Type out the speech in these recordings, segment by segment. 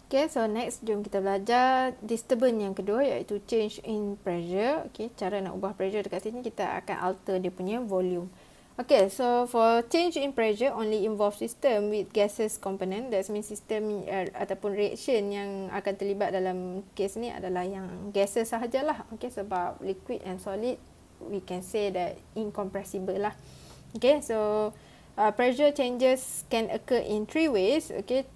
Okay, so next jom kita belajar disturbance yang kedua iaitu change in pressure. Okay, cara nak ubah pressure dekat sini kita akan alter dia punya volume. Okay, so for change in pressure only involve system with gases component. That means system ataupun reaction yang akan terlibat dalam case ni adalah yang gases sahajalah. Okay, sebab liquid and solid we can say that incompressible lah. Okay, so pressure changes can occur in three ways. Okay,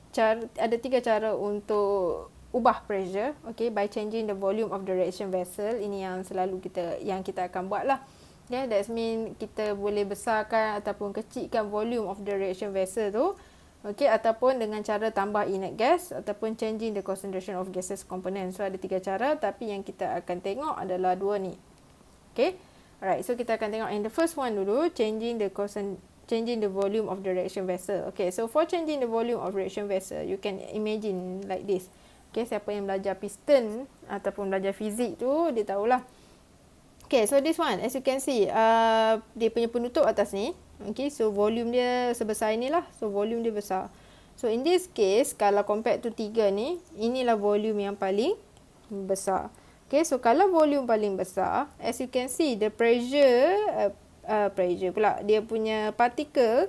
ada tiga cara untuk ubah pressure. Okay, by changing the volume of the reaction vessel. Ini yang selalu kita akan buat lah. Okay, that mean kita boleh besarkan ataupun kecilkan volume of the reaction vessel tu. Okay, ataupun dengan cara tambah inert gas ataupun changing the concentration of gases component. So ada tiga cara, tapi yang kita akan tengok adalah dua ni. Okay, alright, so kita akan tengok yang the first one dulu, changing the volume of the reaction vessel. Okay, so for changing the volume of reaction vessel, you can imagine like this. Okay, siapa yang belajar piston ataupun belajar fizik tu, dia tahulah. Okay, so this one, as you can see, dia punya penutup atas ni. Okay, so volume dia sebesar inilah. So volume dia besar. So in this case, kalau compared to 3 ni, inilah volume yang paling besar. Okay, so kalau volume paling besar, as you can see, the pressure pula, dia punya particle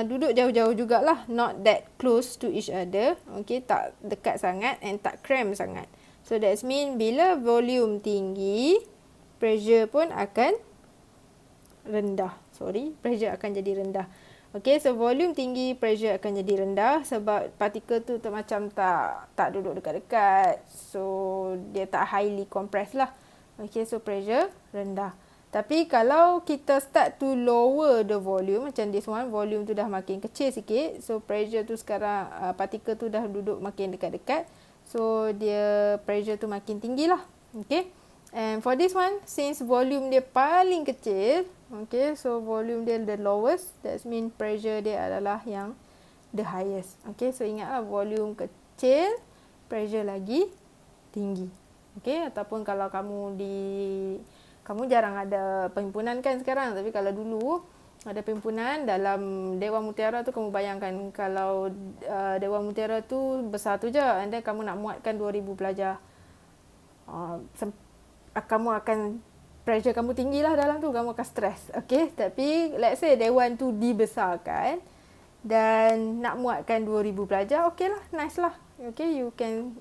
duduk jauh-jauh jugalah, not that close to each other. Okay, tak dekat sangat and tak cramp sangat. So that means bila volume tinggi, pressure pun akan rendah. Pressure akan jadi rendah. Okay, so volume tinggi, pressure akan jadi rendah sebab partikel tu macam tak duduk dekat-dekat. So, dia tak highly compressed lah. Okay, so pressure rendah. Tapi kalau kita start to lower the volume, macam this one, volume tu dah makin kecil sikit. So, pressure tu sekarang, partikel tu dah duduk makin dekat-dekat. So, dia pressure tu makin tinggi lah. Okay. And for this one, since volume dia paling kecil, okay, so volume dia the lowest, that means pressure dia adalah yang the highest. Okay, so ingatlah volume kecil, pressure lagi tinggi. Okay, ataupun kalau kamu jarang ada perhimpunan kan sekarang, tapi kalau dulu ada perhimpunan dalam Dewan Mutiara tu, kamu bayangkan kalau Dewan Mutiara tu besar tu je, and then kamu nak muatkan 2,000 pelajar. Kamu akan pressure kamu tinggilah dalam tu, kamu akan stres. Okay, tapi let's say dewan tu dibesarkan dan nak muatkan 2,000 pelajar, okay lah, nice lah. Okay, you can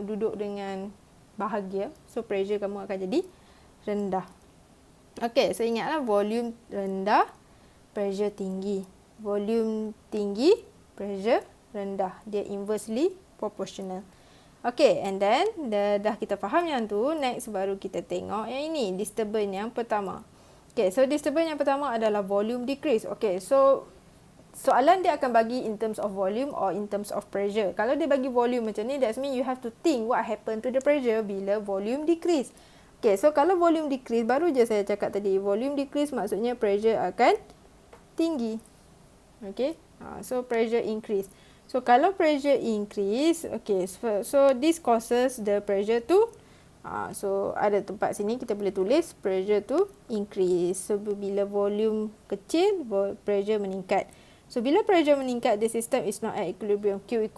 duduk dengan bahagia. So pressure kamu akan jadi rendah. Okay, so ingatlah volume rendah, pressure tinggi. Volume tinggi, pressure rendah. Dia inversely proportional. Okay, and then dah kita faham yang tu, next baru kita tengok yang ini, disturbance yang pertama. Okay, so disturbance yang pertama adalah volume decrease. Okay, so soalan dia akan bagi in terms of volume or in terms of pressure. Kalau dia bagi volume macam ni, that means you have to think what happen to the pressure bila volume decrease. Okay, so kalau volume decrease, baru je saya cakap tadi, volume decrease maksudnya pressure akan tinggi. Okay, so pressure increase. So kalau pressure increase, okay, so this causes the pressure to, so ada tempat sini kita boleh tulis pressure to increase. So bila volume kecil, pressure meningkat. So bila pressure meningkat, the system is not at equilibrium. Q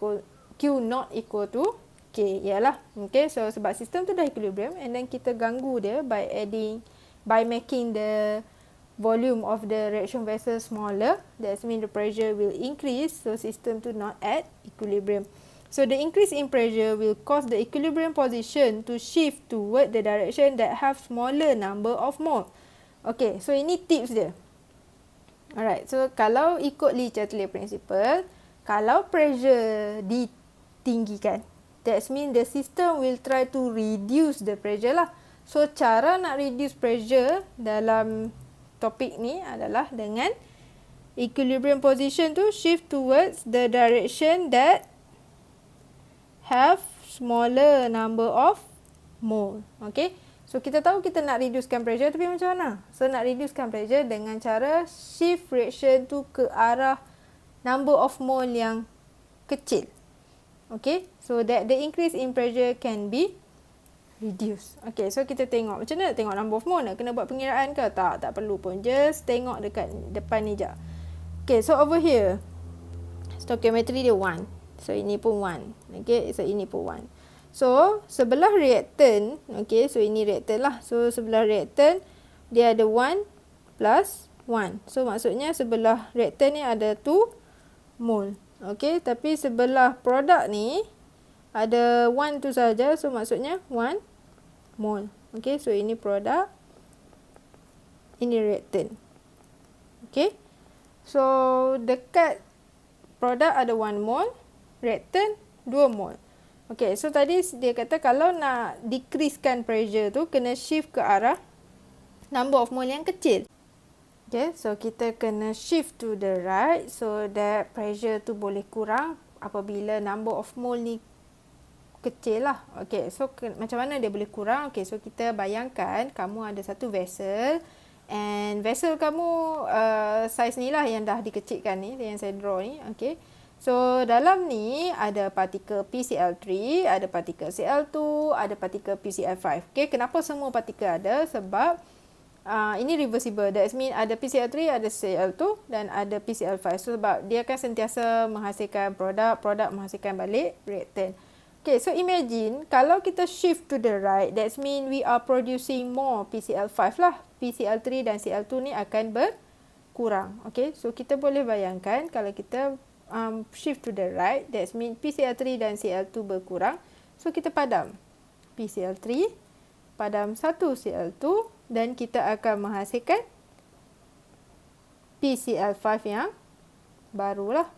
not equal to K, ialah. Okay, so sebab sistem tu dah equilibrium, and then kita ganggu dia by making the volume of the reaction vessel smaller. That means the pressure will increase, so system to not at equilibrium. So the increase in pressure will cause the equilibrium position to shift toward the direction that have smaller number of mole. Okay, so ini tips dia. Alright, so kalau ikut Le Chatelier principle, kalau pressure ditinggikan, that means the system will try to reduce the pressure lah. So cara nak reduce pressure dalam topik ni adalah dengan equilibrium position tu shift towards the direction that have smaller number of mole. Okay, so kita tahu kita nak reducekan pressure, tapi macam mana? So nak reducekan pressure dengan cara shift reaction tu ke arah number of mole yang kecil. Okay, so that the increase in pressure can be reduce. Okay, so kita tengok. Macam mana nak tengok number of mole? Nak kena buat pengiraan ke? Tak perlu pun. Just tengok dekat depan ni je. Okay, so over here, stoichiometry dia 1. So ini pun 1. Okay, so ini pun 1. So sebelah reaktan, okay, so ini reaktan lah. So sebelah reaktan dia ada 1 plus 1. So maksudnya sebelah reaktan ni ada 2 mol. Okay, tapi sebelah produk ni ada 1 tu saja. So maksudnya 1 mol. Okay, so ini produk, ini reaktan. Okay, so dekat produk ada 1 mol, reaktan 2 mol. Okay, so tadi dia kata kalau nak decreasekan pressure tu, kena shift ke arah number of mol yang kecil. Okay, so kita kena shift to the right so that pressure tu boleh kurang apabila number of mol ni kecil lah. Okay, so macam mana dia boleh kurang? Okay, so kita bayangkan kamu ada satu vessel and vessel kamu size ni lah yang dah dikecilkan ni, yang saya draw ni. Okay, so dalam ni ada partikel PCl3, ada partikel Cl2, ada partikel PCl5. Okay, kenapa semua partikel ada? Sebab ini reversible. That means ada PCl3, ada Cl2 dan ada PCl5. So, sebab dia akan sentiasa menghasilkan produk menghasilkan balik reaktan. Okay, so imagine kalau kita shift to the right, that means we are producing more PCl5 lah. PCl3 dan Cl2 ni akan berkurang. Okay, so kita boleh bayangkan kalau kita shift to the right, that means PCl3 dan Cl2 berkurang. So kita padam PCl3, padam satu Cl2 dan kita akan menghasilkan PCl5 yang barulah.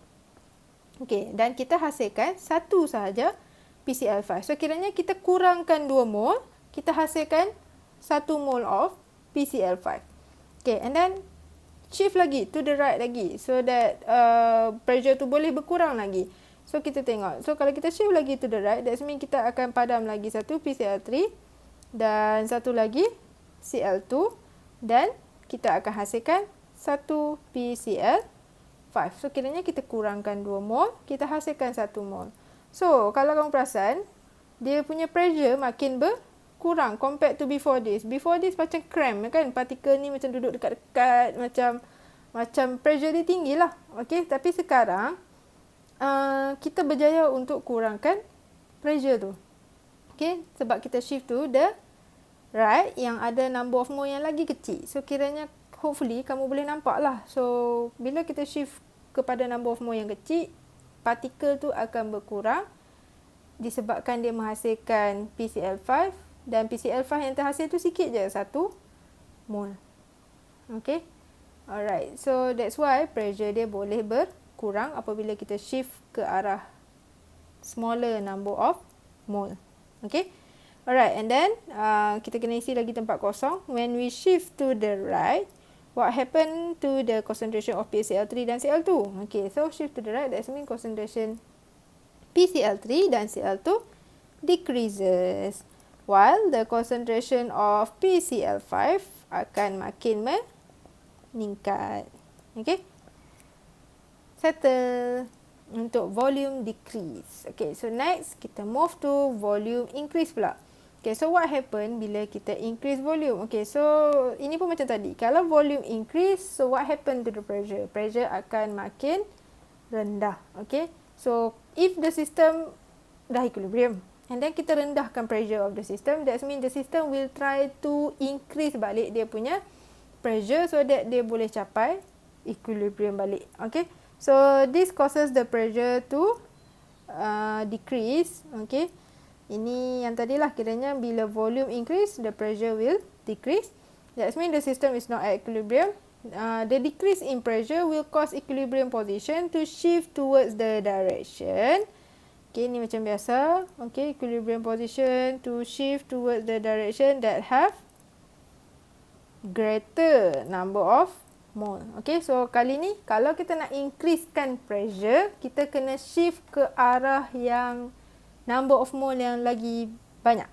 Okay, dan kita hasilkan satu sahaja PCl5. So kiranya kita kurangkan 2 mol, kita hasilkan 1 mol of PCl5. Okay, and then shift lagi to the right lagi so that pressure tu boleh berkurang lagi. So kita tengok. So kalau kita shift lagi to the right, that means kita akan padam lagi satu PCl3 dan satu lagi Cl2 dan kita akan hasilkan satu PCl5. So kiranya kita kurangkan 2 mol, kita hasilkan 1 mol. So, kalau kamu perasan, dia punya pressure makin berkurang compared to before this. Before this macam cramp kan, partikel ni macam duduk dekat-dekat, macam pressure dia tinggi lah. Okay, tapi sekarang kita berjaya untuk kurangkan pressure tu. Okay, sebab kita shift to the right yang ada number of mole yang lagi kecil. So, kiranya hopefully kamu boleh nampak lah. So, bila kita shift kepada number of mole yang kecil, partikel tu akan berkurang disebabkan dia menghasilkan PCl5 dan PCl5 yang terhasil tu sikit je, 1 mol. Okay, alright, so that's why pressure dia boleh berkurang apabila kita shift ke arah smaller number of mol. Okay, alright, and then kita kena isi lagi tempat kosong. When we shift to the right, what happened to the concentration of PCl3 dan Cl2? Okay, so shift to the right, that means concentration PCl3 dan Cl2 decreases, while the concentration of PCl5 akan makin meningkat. Okay, settle untuk volume decrease. Okay, so next kita move to volume increase pula. Okay, so what happen bila kita increase volume? Okay, so ini pun macam tadi. Kalau volume increase, so what happen to the pressure? Pressure akan makin rendah. Okay, so if the system dah equilibrium, and then kita rendahkan pressure of the system, that means the system will try to increase balik dia punya pressure so that dia boleh capai equilibrium balik. Okay, so this causes the pressure to decrease. Okay, ini yang tadilah, kiranya bila volume increase, the pressure will decrease. That means the system is not at equilibrium. The decrease in pressure will cause equilibrium position to shift towards the direction. Okay, ni macam biasa. Okay, equilibrium position to shift towards the direction that have greater number of mole. Okay, so kali ni kalau kita nak increasekan pressure, kita kena shift ke arah yang number of mole yang lagi banyak.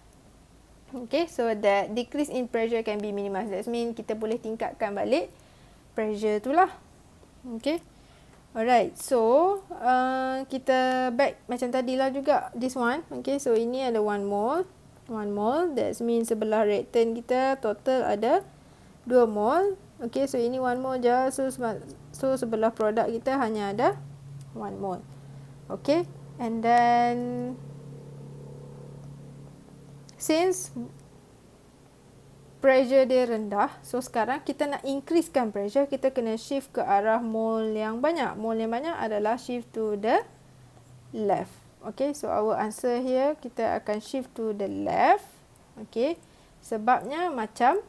Okay, so that decrease in pressure can be minimized. That means kita boleh tingkatkan balik pressure tu lah. Okay, alright, so kita back macam tadilah juga this one. Okay, so ini ada 1 mole. 1 mole, that means sebelah reaktan kita total ada 2 mole. Okay, so ini 1 mole je. So sebelah produk kita hanya ada 1 mole. Okay, And then since pressure dia rendah, so sekarang kita nak increasekan pressure, kita kena shift ke arah mole yang banyak. Mole yang banyak adalah shift to the left. Okay, so our answer here, kita akan shift to the left. Okay, sebabnya macam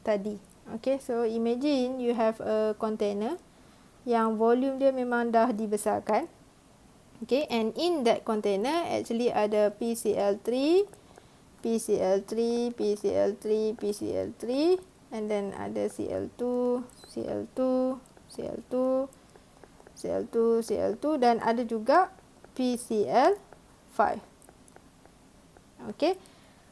tadi. Okay, so imagine you have a container yang volume dia memang dah dibesarkan. Okay, and in that container actually ada PCl3, PCl3, PCl3, PCl3, and then ada Cl2, Cl2, Cl2, Cl2, Cl2, dan ada juga PCl5. Okay,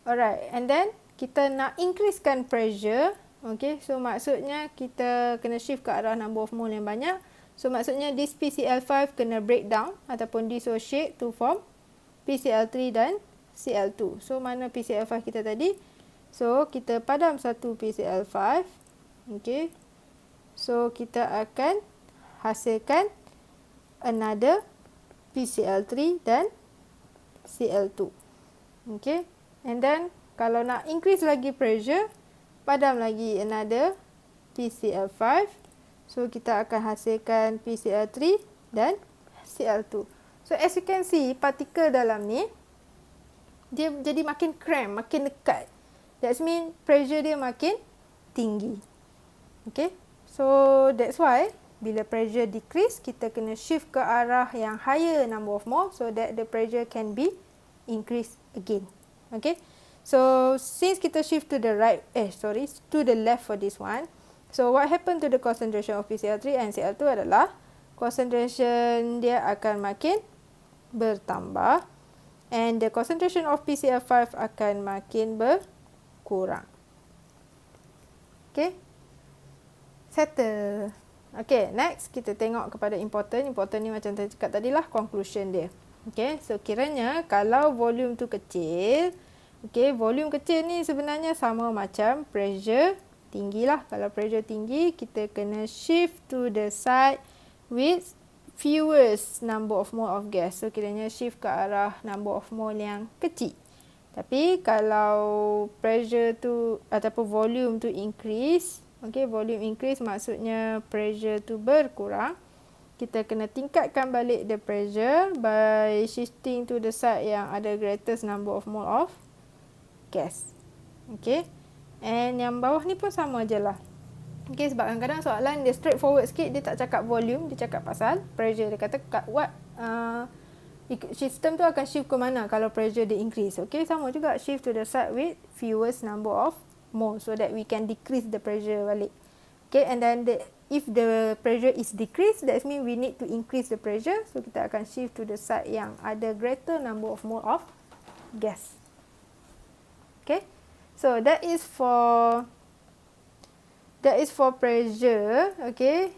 alright, and then kita nak increasekan pressure. Okay, so maksudnya kita kena shift ke arah number of mole yang banyak. So maksudnya this PCl5 kena break down ataupun dissociate to form PCl3 dan Cl2. So mana PCl5 kita tadi? So kita padam satu PCl5. Okay, so kita akan hasilkan another PCl3 dan Cl2. Okay, and then kalau nak increase lagi pressure, padam lagi another PCl5. So kita akan hasilkan PCl3 dan Cl2. So as you can see, partikel dalam ni dia jadi makin cramp, makin dekat. That means pressure dia makin tinggi. Okay, so that's why bila pressure decrease, kita kena shift ke arah yang higher number of mole so that the pressure can be increased again. Okay, so since kita shift to the right, to the left for this one, so what happened to the concentration of PCl3 and Cl2 adalah concentration dia akan makin bertambah and the concentration of PCl5 akan makin berkurang. Okay, settle. Okay, next kita tengok kepada important. Important ni macam saya cakap tadi lah, conclusion dia. Okay, so kiranya kalau volume tu kecil, okay, volume kecil ni sebenarnya sama macam pressure tinggi lah. Kalau pressure tinggi, kita kena shift to the side with fewest number of mole of gas. So kiranya shift ke arah number of mole yang kecil. Tapi kalau pressure tu ataupun volume tu increase, okay, volume increase maksudnya pressure tu berkurang, kita kena tingkatkan balik the pressure by shifting to the side yang ada greatest number of mole of gas. Okay, and yang bawah ni pun sama je lah. Okay, sebab kadang-kadang soalan dia straightforward sikit, dia tak cakap volume, dia cakap pasal pressure. Dia kata sistem tu akan shift ke mana kalau pressure dia increase. Okay, sama juga, shift to the side with fewest number of mole so that we can decrease the pressure balik. Okay, and then if the pressure is decreased, that means we need to increase the pressure. So kita akan shift to the side yang ada greater number of mole of gas. Okay, so that is for pressure. Okay,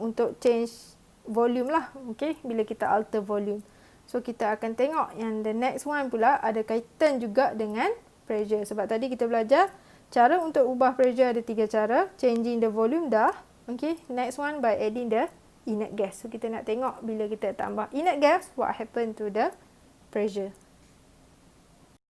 untuk change volume lah. Okay, bila kita alter volume. So kita akan tengok yang the next one pula ada kaitan juga dengan pressure. Sebab tadi kita belajar cara untuk ubah pressure ada 3 cara. Changing the volume dah. Okay, next one by adding the inert gas. So kita nak tengok bila kita tambah inert gas, what happen to the pressure.